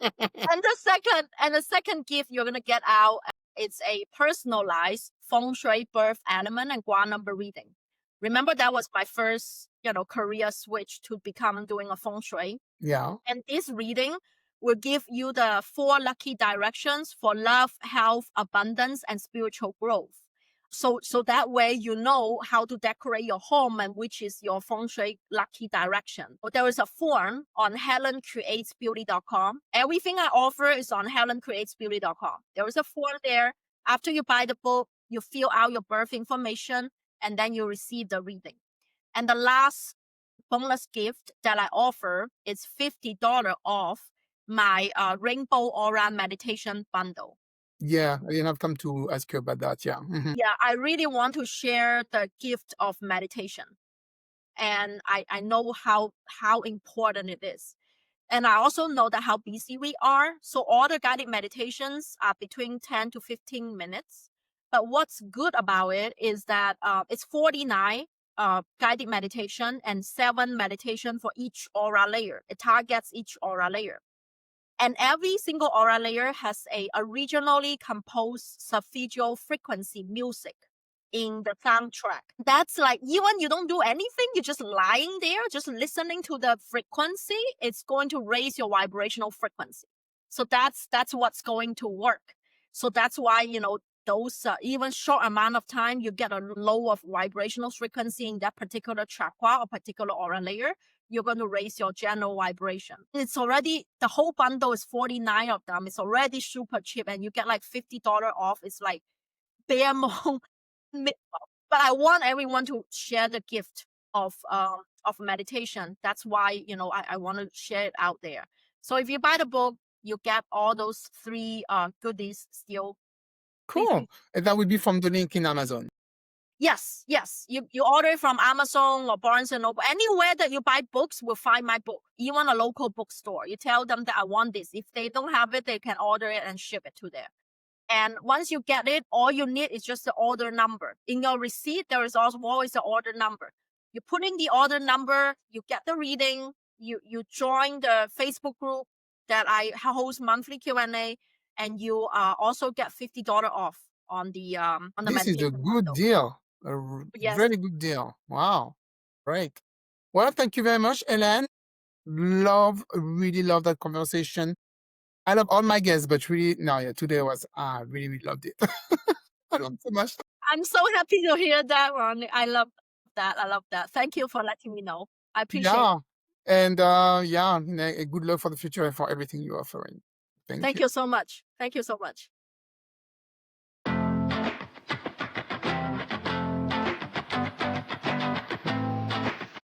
And the second gift you're gonna get out, it's a personalized feng shui birth element and gua number reading. Remember that was my first, career switch to become doing a feng shui. Yeah, And this reading will give you the 4 lucky directions for love, health, abundance, and spiritual growth. So that way you know how to decorate your home and which is your feng shui lucky direction. There is a form on helencreatesbeauty.com. Everything I offer is on helencreatesbeauty.com. There is a form there. After you buy the book, you fill out your birth information and then you receive the reading. And the last bonus gift that I offer is $50 off my Rainbow Aura meditation bundle. yeah. I didn't have time to ask you about that. Yeah. Mhm. Yeah, I really want to share the gift of meditation. And I know how important it is. And I also know that how busy we are. So all the guided meditations are between 10 to 15 minutes. But what's good about it is that it's 49 guided meditation and 7 meditation for each aura layer. It targets each aura layer. And every single aura layer has a originally composed solfeggio frequency music in the soundtrack. That's like, even you don't do anything, you're just lying there, just listening to the frequency, it's going to raise your vibrational frequency. So that's what's going to work. So that's why, those even short amount of time, you get a low of vibrational frequency in that particular chakra or particular aura layer, you're going to raise your general vibration. It's already, the whole bundle is 49 of them. It's already super cheap, and you get like $50 off. It's like bare minimum. But I want everyone to share the gift of meditation. That's why, I want to share it out there. So if you buy the book, you get all those three goodies still. Please, Cool. And that would be from the link in Amazon. yes, yes. You order it from Amazon or Barnes and Noble. Anywhere that you buy books will find my book. Even a local bookstore. You tell them that I want this. If they don't have it, they can order it and ship it to there. And once you get it, all you need is just the order number. In your receipt, there is also always the order number. You put in the order number, you get the reading, you join the Facebook group that I host monthly Q&A, and you also get $50 off on the This is a meditation good bundle. deal. Yes. Very good deal. Wow. Great. Well, thank you very much, Helen. Really love that conversation. I love all my guests, but really, no, yeah, today was, I really, really loved it. I love so much. I'm so happy to hear that, Ron. I love that. I love that. Thank you for letting me know. I appreciate it. Yeah. And yeah, good luck for the future and for everything you're offering. Thank Thank you. you so much. Thank you so much.